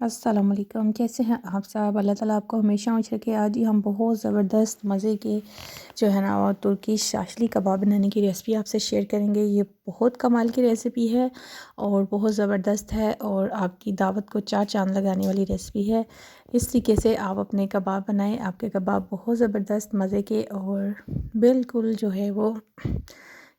अस्सलाम वालेकुम। कैसे हैं आप सब? अल्लाह ताला आपको हमेशा खुश रखे। आज ही हम बहुत ज़बरदस्त मज़े के जो है ना वो तुर्की शाशली कबाब बनाने की रेसिपी आपसे शेयर करेंगे। ये बहुत कमाल की रेसिपी है और बहुत ज़बरदस्त है और आपकी दावत को चार चांद लगाने वाली रेसिपी है। इस तरीके से आप अपने कबाब बनाएं, आपके कबाब बहुत ज़बरदस्त मज़े के और बिल्कुल जो है वो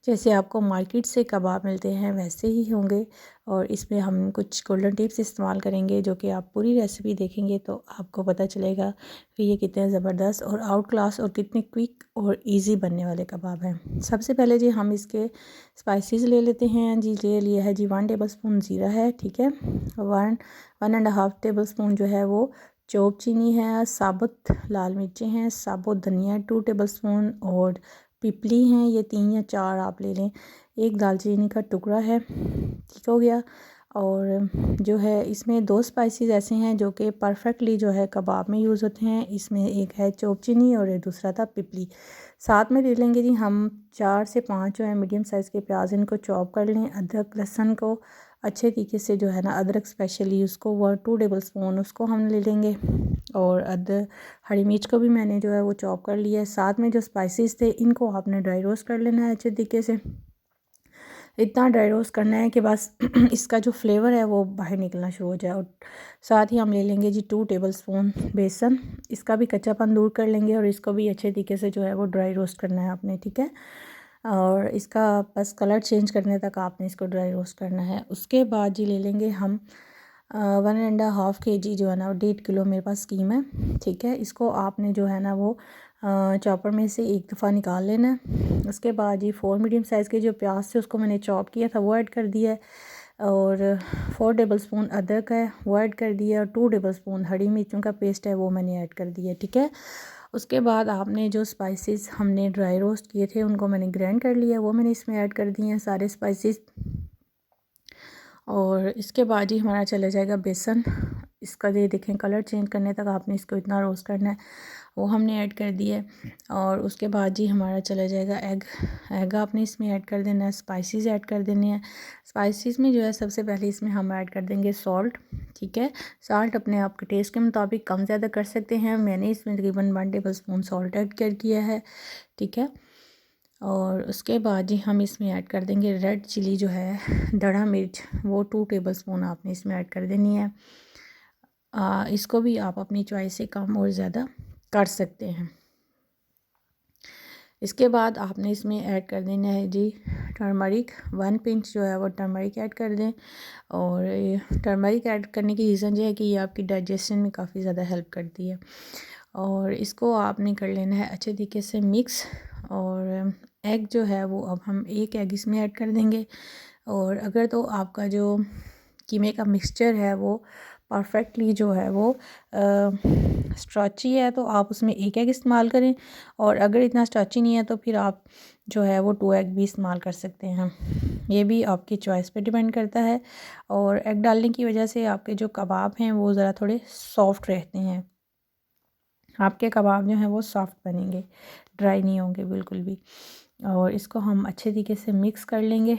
जैसे आपको मार्केट से कबाब मिलते हैं वैसे ही होंगे। और इसमें हम कुछ गोल्डन टिप्स इस्तेमाल करेंगे जो कि आप पूरी रेसिपी देखेंगे तो आपको पता चलेगा कि ये कितने ज़बरदस्त और आउट क्लास और कितने क्विक और इजी बनने वाले कबाब हैं। सबसे पहले जी हम इसके स्पाइसेस ले लेते हैं। जी ले लिया है जी 1 टेबल स्पून ज़ीरा है, ठीक है। 1.5 टेबल स्पून जो है वो चॉप चीनी है, साबुत लाल मिर्चें हैं, साबुत धनिया 2 टेबल स्पून और पिपली हैं, ये 3 या 4 आप ले लें। एक दालचीनी का टुकड़ा है, ठीक हो गया। और जो है इसमें 2 स्पाइसेस ऐसे हैं जो कि परफेक्टली जो है कबाब में यूज़ होते हैं। इसमें एक है चॉप चीनी और एक दूसरा था पिपली। साथ में ले लेंगे जी हम 4 से 5 जो है मीडियम साइज़ के प्याज, इनको चॉप कर लें। अदरक लहसुन को अच्छे तरीके से जो है ना अदरक स्पेशली उसको 2 टेबल स्पून उसको हम ले लेंगे। और हरी मिर्च को भी मैंने जो है वो चॉप कर लिया है। साथ में जो स्पाइसेस थे इनको आपने ड्राई रोस्ट कर लेना है अच्छे तरीके से। इतना ड्राई रोस्ट करना है कि बस इसका जो फ्लेवर है वो बाहर निकलना शुरू हो जाए। और साथ ही हम ले लेंगे जी 2 टेबल स्पून बेसन, इसका भी कच्चापन दूर कर लेंगे और इसको भी अच्छे तरीके से जो है वो ड्राई रोस्ट करना है आपने, ठीक है। और इसका बस कलर चेंज करने तक आपने इसको ड्राई रोस्ट करना है। उसके बाद जी ले लेंगे हम 1.5 kg जो है ना 1.5 किलो मेरे पास कीमा है, ठीक है। इसको आपने जो है ना वो चॉपर में से एक दफ़ा निकाल लेना है। उसके बाद ये 4 मीडियम साइज़ के जो प्याज थे उसको मैंने चॉप किया था वो ऐड कर दिया है। और 4 टेबल स्पून अदरक है वो ऐड कर दिया और 2 टेबल स्पून हरी मिर्चों का पेस्ट है वो मैंने ऐड कर दिया, ठीक है। उसके बाद आपने जो स्पाइसेस हमने ड्राई रोस्ट किए थे उनको मैंने ग्राइंड कर लिया, वो मैंने इसमें ऐड कर दिए हैं सारे स्पाइसेस। और इसके बाद ही हमारा चला जाएगा बेसन। इसका ये देखें कलर चेंज करने तक आपने इसको इतना रोस्ट करना है, वो हमने ऐड कर दिया है। और उसके बाद जी हमारा चला जाएगा एग आपने इसमें ऐड कर देना है, स्पाइसेस ऐड कर देने हैं। स्पाइसेस में जो है सबसे पहले इसमें हम ऐड कर देंगे सॉल्ट, ठीक है। सॉल्ट अपने आपके टेस्ट के मुताबिक कम ज़्यादा कर सकते हैं। मैंने इसमें तकरीबन 1 टेबल स्पून सॉल्ट ऐड कर किया है, ठीक है। और उसके बाद ही हम इसमें ऐड कर देंगे रेड चिली जो है दड़ा मिर्च, वो 2 टेबल स्पून आपने इसमें ऐड कर देनी है। इसको भी आप अपनी चॉइस से कम और ज़्यादा कर सकते हैं। इसके बाद आपने इसमें ऐड कर देना है जी टर्मरिक, 1 पिंच जो है वो टर्मरिक ऐड कर दें। और टर्मरिक ऐड करने की रीज़न ये है कि ये आपकी डाइजेशन में काफ़ी ज़्यादा हेल्प करती है। और इसको आपने कर लेना है अच्छे तरीके से मिक्स। और एग जो है वो अब हम एक एग इसमें ऐड कर देंगे। और अगर तो आपका जो कीमे का मिक्सचर है वो परफेक्टली जो है वो स्ट्रॉची है तो आप उसमें एक एग इस्तेमाल करें। और अगर इतना स्ट्रॉची नहीं है तो फिर आप जो है वो 2 एग भी इस्तेमाल कर सकते हैं, ये भी आपकी चॉइस पे डिपेंड करता है। और एग डालने की वजह से आपके जो कबाब हैं वो ज़रा थोड़े सॉफ्ट रहते हैं, आपके कबाब जो हैं वो सॉफ्ट बनेंगे, ड्राई नहीं होंगे बिल्कुल भी। और इसको हम अच्छे तरीके से मिक्स कर लेंगे।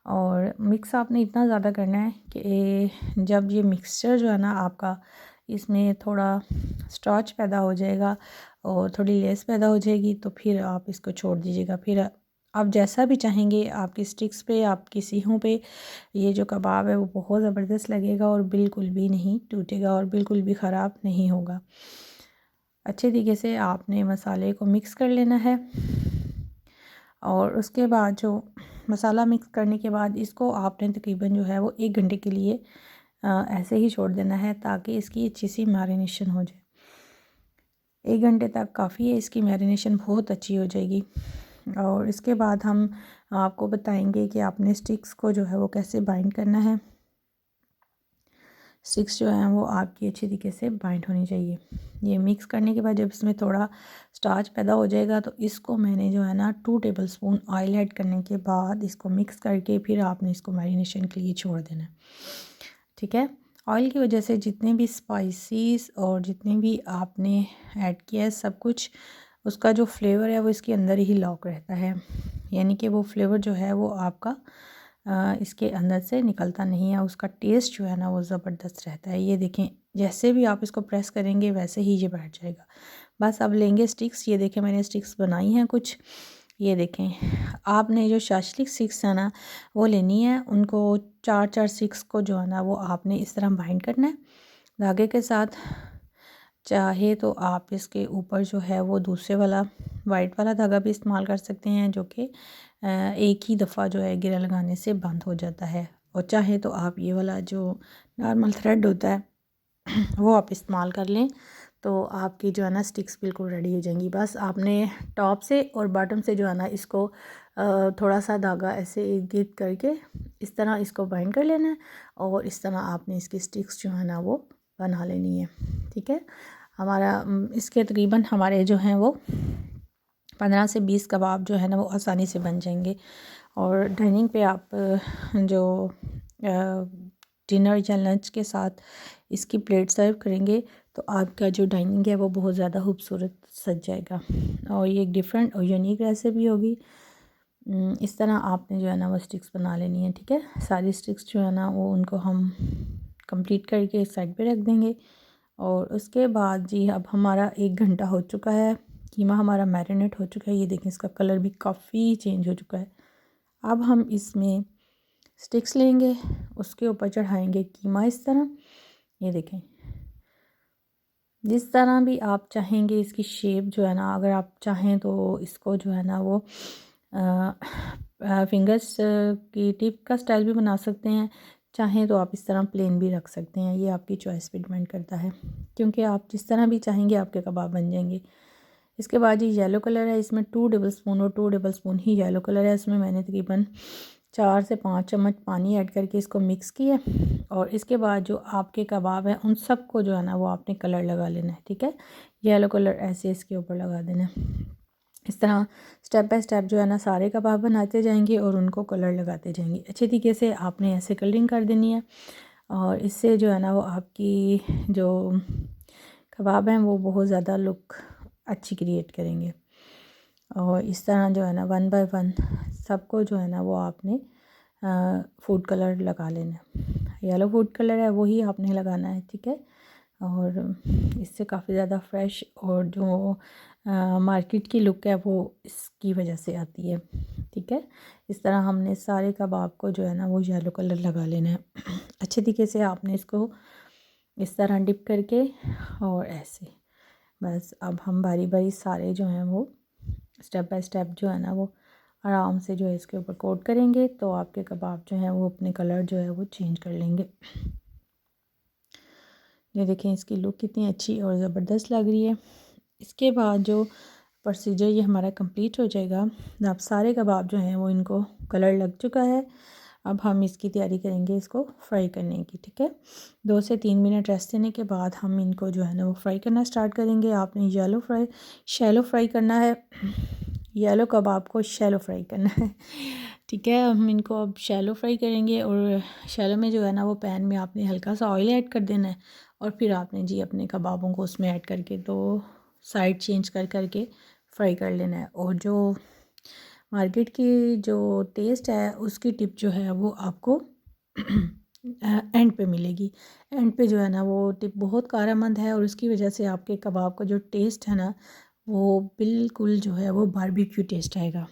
और मिक्स आपने इतना ज़्यादा करना है कि जब ये मिक्सचर जो है ना आपका इसमें थोड़ा स्टार्च पैदा हो जाएगा और थोड़ी लेस पैदा हो जाएगी तो फिर आप इसको छोड़ दीजिएगा। फिर आप जैसा भी चाहेंगे आपकी स्टिक्स पे, आपकी सीहों पे ये जो कबाब है वो बहुत ज़बरदस्त लगेगा और बिल्कुल भी नहीं टूटेगा और बिल्कुल भी ख़राब नहीं होगा। अच्छे तरीके से आपने मसाले को मिक्स कर लेना है। और उसके बाद जो मसाला मिक्स करने के बाद इसको आपने तकरीबन जो है वो 1 घंटे के लिए ऐसे ही छोड़ देना है ताकि इसकी अच्छी सी मैरिनेशन हो जाए। 1 घंटे तक काफ़ी है, इसकी मैरिनेशन बहुत अच्छी हो जाएगी। और इसके बाद हम आपको बताएंगे कि आपने स्टिक्स को जो है वो कैसे बाइंड करना है। स्टिक्स जो हैं वो आपकी अच्छी तरीके से बाइंड होनी चाहिए। ये मिक्स करने के बाद जब इसमें थोड़ा स्टार्च पैदा हो जाएगा तो इसको मैंने जो है ना 2 टेबल स्पून ऑयल ऐड करने के बाद इसको मिक्स करके फिर आपने इसको मैरिनेशन के लिए छोड़ देना है, ठीक है। ऑयल की वजह से जितने भी स्पाइसेस और जितने भी आपने ऐड किया है सब कुछ उसका जो फ्लेवर है वो इसके अंदर ही लॉक रहता है, यानी कि वो फ्लेवर जो है वो आपका इसके अंदर से निकलता नहीं है, उसका टेस्ट जो है ना वो ज़बरदस्त रहता है। ये देखें, जैसे भी आप इसको प्रेस करेंगे वैसे ही ये बैठ जाएगा। बस अब लेंगे स्टिक्स, ये देखें मैंने स्टिक्स बनाई हैं कुछ। ये देखें, आपने जो शाशलिक स्टिक्स है ना वो लेनी है, उनको 4-4 स्टिक्स को जो है ना वो आपने इस तरह बाइंड करना है धागे के साथ। चाहे तो आप इसके ऊपर जो है वो दूसरे वाला वाइट वाला धागा भी इस्तेमाल कर सकते हैं, जो कि एक ही दफ़ा जो है गिरा लगाने से बंद हो जाता है। और चाहे तो आप ये वाला जो नॉर्मल थ्रेड होता है वो आप इस्तेमाल कर लें, तो आपकी जो है ना स्टिक्स बिल्कुल रेडी हो जाएंगी। बस आपने टॉप से और बॉटम से जो है ना इसको थोड़ा सा धागा ऐसे इर्द गिर्द करके इस तरह इसको बाइंड कर लेना है, और इस तरह आपने इसकी स्टिक्स जो है ना वो बना लेनी है। ठीक है, हमारा इसके तकरीबन हमारे जो हैं वो 15 से 20 कबाब जो है ना वो आसानी से बन जाएंगे। और डाइनिंग पे आप जो डिनर या लंच के साथ इसकी प्लेट सर्व करेंगे तो आपका जो डाइनिंग है वो बहुत ज़्यादा खूबसूरत सज जाएगा। और ये एक डिफरेंट और यूनिक रेसिपी होगी। इस तरह आपने जो है ना वो स्टिक्स बना लेनी है। ठीक है, सारी स्टिक्स जो है ना वो उनको हम कंप्लीट करके एक साइड पे रख देंगे। और उसके बाद जी अब हमारा 1 घंटा हो चुका है, कीमा हमारा मैरिनेट हो चुका है। ये देखें, इसका कलर भी काफ़ी चेंज हो चुका है। अब हम इसमें स्टिक्स लेंगे, उसके ऊपर चढ़ाएंगे कीमा इस तरह। ये देखें, जिस तरह भी आप चाहेंगे इसकी शेप जो है ना, अगर आप चाहें तो इसको जो है ना वो फिंगर्स की टिप का स्टाइल भी बना सकते हैं, चाहें तो आप इस तरह प्लेन भी रख सकते हैं। ये आपकी चॉइस पे डिपेंड करता है, क्योंकि आप जिस तरह भी चाहेंगे आपके कबाब बन जाएंगे। इसके बाद ये येलो कलर है, इसमें 2 टेबल स्पून और 2 टेबल स्पून ही येलो कलर है। इसमें मैंने तकरीबन 4 से 5 चम्मच पानी ऐड करके इसको मिक्स किया। और इसके बाद जो आपके कबाब हैं उन सब को जो है ना वो आपने कलर लगा लेना है। ठीक है, येलो कलर ऐसे इसके ऊपर लगा देना है। इस तरह स्टेप बाय स्टेप जो है ना सारे कबाब बनाते जाएंगे और उनको कलर लगाते जाएंगे। अच्छे तरीके से आपने ऐसे कलरिंग कर देनी है, और इससे जो है ना वो आपकी जो कबाब हैं वो बहुत ज़्यादा लुक अच्छी क्रिएट करेंगे। और इस तरह जो है ना 1 बाय 1 सबको जो है ना वो आपने फूड कलर लगा लेना है। येलो फूड कलर है वही आपने लगाना है। ठीक है, और इससे काफ़ी ज़्यादा फ्रेश और जो मार्केट की लुक है वो इसकी वजह से आती है। ठीक है, इस तरह हमने सारे कबाब को जो है ना वो येलो कलर लगा लेना है। अच्छे तरीके से आपने इसको इस तरह डिप करके और ऐसे, बस अब हम बारी बारी सारे जो हैं वो स्टेप बाय स्टेप जो है ना वो आराम से जो है इसके ऊपर कोट करेंगे, तो आपके कबाब जो हैं वो अपने कलर जो है वो चेंज कर लेंगे। ये देखें, इसकी लुक कितनी अच्छी और ज़बरदस्त लग रही है। इसके बाद जो प्रोसीजर ये हमारा कंप्लीट हो जाएगा। अब सारे कबाब जो हैं वो इनको कलर लग चुका है। अब हम इसकी तैयारी करेंगे इसको फ्राई करने की। ठीक है, 2 से 3 मिनट रेस्ट देने के बाद हम इनको जो है ना वो फ्राई करना स्टार्ट करेंगे। आपने शैलो फ्राई करना है, येलो कबाब को शैलो फ्राई करना है। ठीक है, हम इनको अब शैलो फ्राई करेंगे, और शैलो में जो है ना वो पैन में आपने हल्का सा ऑयल ऐड कर देना है, और फिर आपने जी अपने कबाबों को उसमें ऐड करके तो साइड चेंज कर करके फ्राई कर लेना है। और जो मार्केट की जो टेस्ट है उसकी टिप जो है वो आपको एंड पे मिलेगी। एंड पे जो है ना वो टिप बहुत कारआमद है, और उसकी वजह से आपके कबाब का जो टेस्ट है ना वो बिल्कुल जो है वो बारबेक्यू टेस्ट आएगा।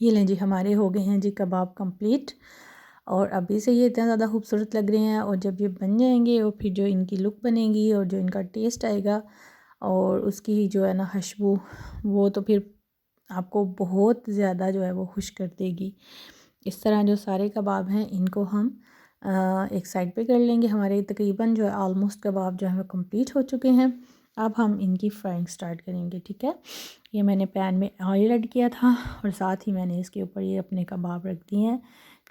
ये लें जी, हमारे हो गए हैं जी कबाब कंप्लीट, और अभी से ये इतना ज़्यादा खूबसूरत लग रहे हैं, और जब ये बन जाएंगे और फिर जो इनकी लुक बनेगी और जो इनका टेस्ट आएगा और उसकी जो है ना खुशबू, वो तो फिर आपको बहुत ज़्यादा जो है वो खुश कर देगी। इस तरह जो सारे कबाब हैं इनको हम एक साइड पे कर लेंगे। हमारे तकरीबन जो है ऑलमोस्ट कबाब जो है वो कंप्लीट हो चुके हैं। अब हम इनकी फ्राइंग स्टार्ट करेंगे। ठीक है, ये मैंने पैन में ऑयल ऐड किया था, और साथ ही मैंने इसके ऊपर ये अपने कबाब रख दिए हैं।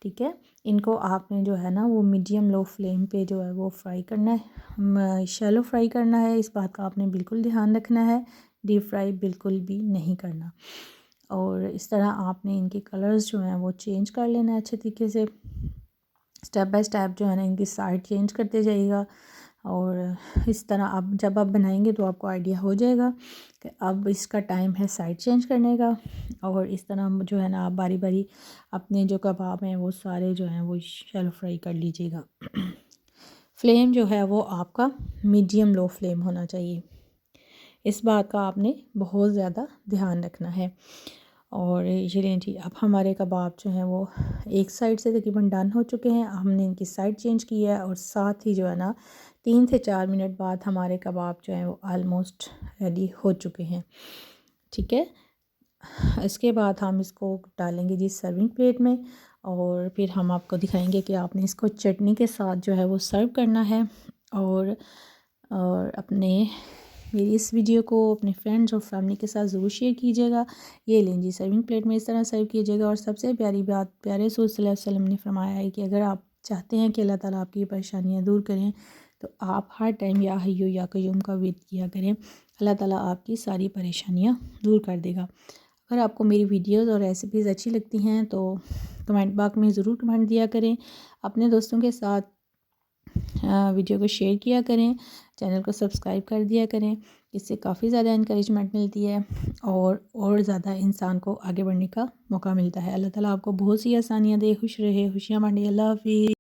ठीक है, इनको आपने जो है ना वो मीडियम लो फ्लेम पे जो है वो फ्राई करना है, शैलो फ्राई करना है। इस बात का आपने बिल्कुल ध्यान रखना है, डीप फ्राई बिल्कुल भी नहीं करना। और इस तरह आपने इनके कलर्स जो हैं वो चेंज कर लेना है अच्छे तरीके से। स्टेप बाय स्टेप जो है ना इनकी साइड चेंज करते जाइएगा, और इस तरह आप जब आप बनाएंगे तो आपको आइडिया हो जाएगा कि अब इसका टाइम है साइड चेंज करने का। और इस तरह जो है ना आप बारी बारी अपने जो कबाब हैं वो सारे जो हैं वो शैलो फ्राई कर लीजिएगा। फ्लेम जो है वो आपका मीडियम लो फ्लेम होना चाहिए, इस बात का आपने बहुत ज़्यादा ध्यान रखना है। और ये लें जी, अब हमारे कबाब जो हैं वो एक साइड से तकरीबन डन हो चुके हैं। हमने इनकी साइड चेंज की है और साथ ही जो है ना 3 से 4 मिनट बाद हमारे कबाब जो हैं वो आलमोस्ट रेडी हो चुके हैं। ठीक है, इसके बाद हम इसको डालेंगे जी सर्विंग प्लेट में और फिर हम आपको दिखाएंगे कि आपने इसको चटनी के साथ जो है वो सर्व करना है। और अपने मेरी इस वीडियो को अपने फ्रेंड्स और फैमिली के साथ ज़रूर शेयर कीजिएगा। ये लें जी, सर्विंग प्लेट में इस तरह सर्व कीजिएगा। और सबसे प्यारी बात, प्यारे रसूल सल्लल्लाहु अलैहि वसल्लम ने फरमाया है कि अगर आप चाहते हैं कि अल्लाह ताला आपकी परेशानियां दूर करें तो आप हर टाइम या हय्यू या कय्यूम का विद किया करें, अल्लाह ताला आपकी सारी परेशानियां दूर कर देगा। अगर आपको मेरी वीडियोज़ और रेसिपीज़ अच्छी लगती हैं तो कमेंट बॉक्स में ज़रूर कमेंट दिया करें, अपने दोस्तों के साथ वीडियो को शेयर किया करें, चैनल को सब्सक्राइब कर दिया करें। इससे काफ़ी ज़्यादा इंकरेजमेंट मिलती है और ज़्यादा इंसान को आगे बढ़ने का मौका मिलता है। अल्लाह ताला आपको बहुत सी आसानियाँ दे, खुश रहे, खुशियाँ बांटे। अल्लाह हाफ़िज़।